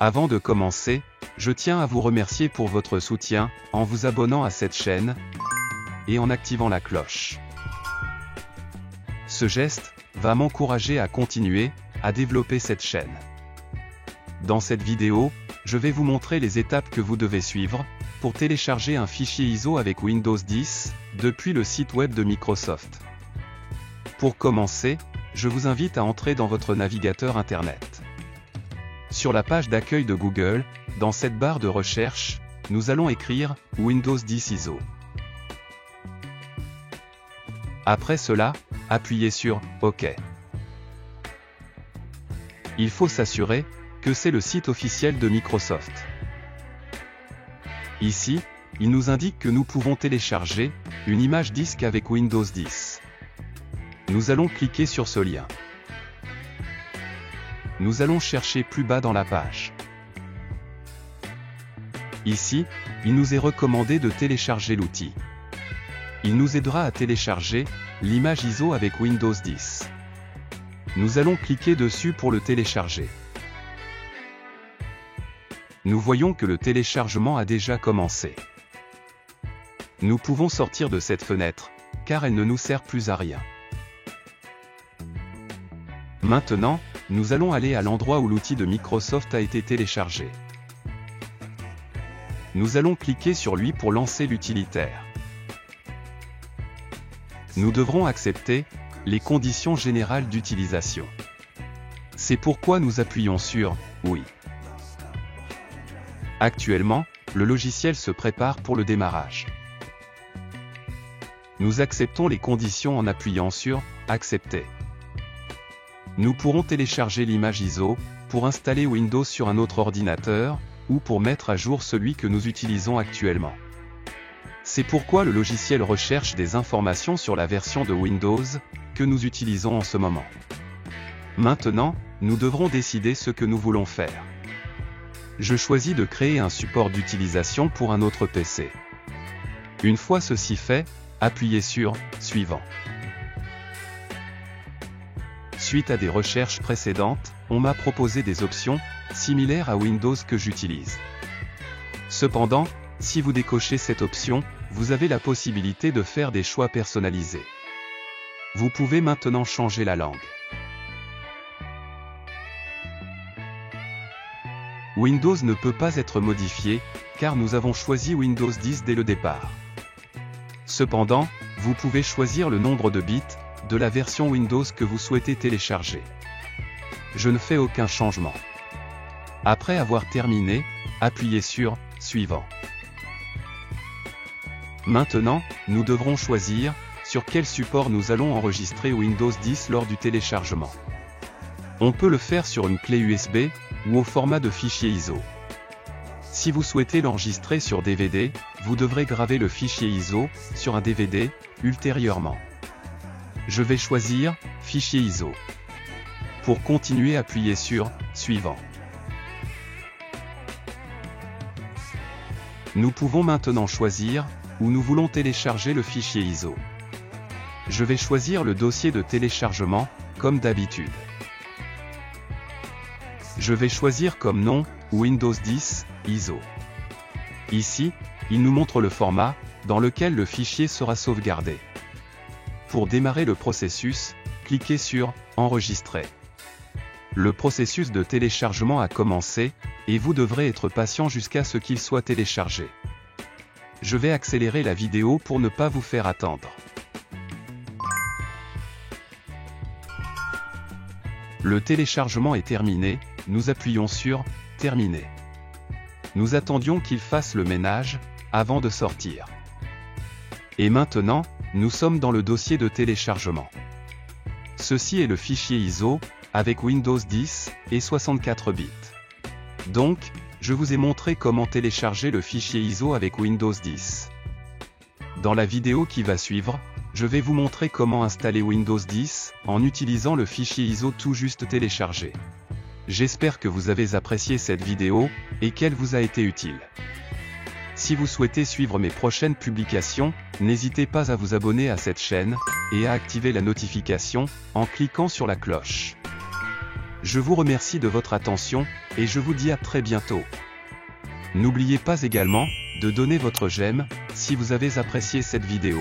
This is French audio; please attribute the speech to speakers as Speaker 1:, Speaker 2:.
Speaker 1: Avant de commencer, je tiens à vous remercier pour votre soutien, en vous abonnant à cette chaîne, et en activant la cloche. Ce geste va m'encourager à continuer, à développer cette chaîne. Dans cette vidéo, je vais vous montrer les étapes que vous devez suivre, pour télécharger un fichier ISO avec Windows 10, depuis le site web de Microsoft. Pour commencer, je vous invite à entrer dans votre navigateur Internet. Sur la page d'accueil de Google, dans cette barre de recherche, nous allons écrire « Windows 10 ISO ». Après cela, appuyez sur « OK ». Il faut s'assurer que c'est le site officiel de Microsoft. Ici, il nous indique que nous pouvons télécharger une image disque avec Windows 10. Nous allons cliquer sur ce lien. Nous allons chercher plus bas dans la page. Ici, il nous est recommandé de télécharger l'outil. Il nous aidera à télécharger l'image ISO avec Windows 10. Nous allons cliquer dessus pour le télécharger. Nous voyons que le téléchargement a déjà commencé. Nous pouvons sortir de cette fenêtre, car elle ne nous sert plus à rien. Maintenant, nous allons aller à l'endroit où l'outil de Microsoft a été téléchargé. Nous allons cliquer sur lui pour lancer l'utilitaire. Nous devrons accepter les conditions générales d'utilisation. C'est pourquoi nous appuyons sur « Oui ». Actuellement, le logiciel se prépare pour le démarrage. Nous acceptons les conditions en appuyant sur « Accepter ». Nous pourrons télécharger l'image ISO, pour installer Windows sur un autre ordinateur, ou pour mettre à jour celui que nous utilisons actuellement. C'est pourquoi le logiciel recherche des informations sur la version de Windows, que nous utilisons en ce moment. Maintenant, nous devrons décider ce que nous voulons faire. Je choisis de créer un support d'utilisation pour un autre PC. Une fois ceci fait, appuyez sur « Suivant ». Suite à des recherches précédentes, on m'a proposé des options similaires à Windows que j'utilise. Cependant, si vous décochez cette option, vous avez la possibilité de faire des choix personnalisés. Vous pouvez maintenant changer la langue. Windows ne peut pas être modifié, car nous avons choisi Windows 10 dès le départ. Cependant, vous pouvez choisir le nombre de bits de la version Windows que vous souhaitez télécharger. Je ne fais aucun changement. Après avoir terminé, appuyez sur « Suivant ». Maintenant, nous devrons choisir sur quel support nous allons enregistrer Windows 10 lors du téléchargement. On peut le faire sur une clé USB, ou au format de fichier ISO. Si vous souhaitez l'enregistrer sur DVD, vous devrez graver le fichier ISO sur un DVD, ultérieurement. Je vais choisir « Fichier ISO ». Pour continuer, appuyez sur « Suivant ». Nous pouvons maintenant choisir où nous voulons télécharger le fichier ISO. Je vais choisir le dossier de téléchargement, comme d'habitude. Je vais choisir comme nom Windows 10 ISO. Ici, il nous montre le format dans lequel le fichier sera sauvegardé. Pour démarrer le processus, cliquez sur « Enregistrer ». Le processus de téléchargement a commencé, et vous devrez être patient jusqu'à ce qu'il soit téléchargé. Je vais accélérer la vidéo pour ne pas vous faire attendre. Le téléchargement est terminé, nous appuyons sur « Terminer ». Nous attendions qu'il fasse le ménage, avant de sortir. Et maintenant, nous sommes dans le dossier de téléchargement. Ceci est le fichier ISO, avec Windows 10, et 64 bits. Donc, je vous ai montré comment télécharger le fichier ISO avec Windows 10. Dans la vidéo qui va suivre, je vais vous montrer comment installer Windows 10, en utilisant le fichier ISO tout juste téléchargé. J'espère que vous avez apprécié cette vidéo, et qu'elle vous a été utile. Si vous souhaitez suivre mes prochaines publications, n'hésitez pas à vous abonner à cette chaîne, et à activer la notification, en cliquant sur la cloche. Je vous remercie de votre attention, et je vous dis à très bientôt. N'oubliez pas également de donner votre j'aime si vous avez apprécié cette vidéo.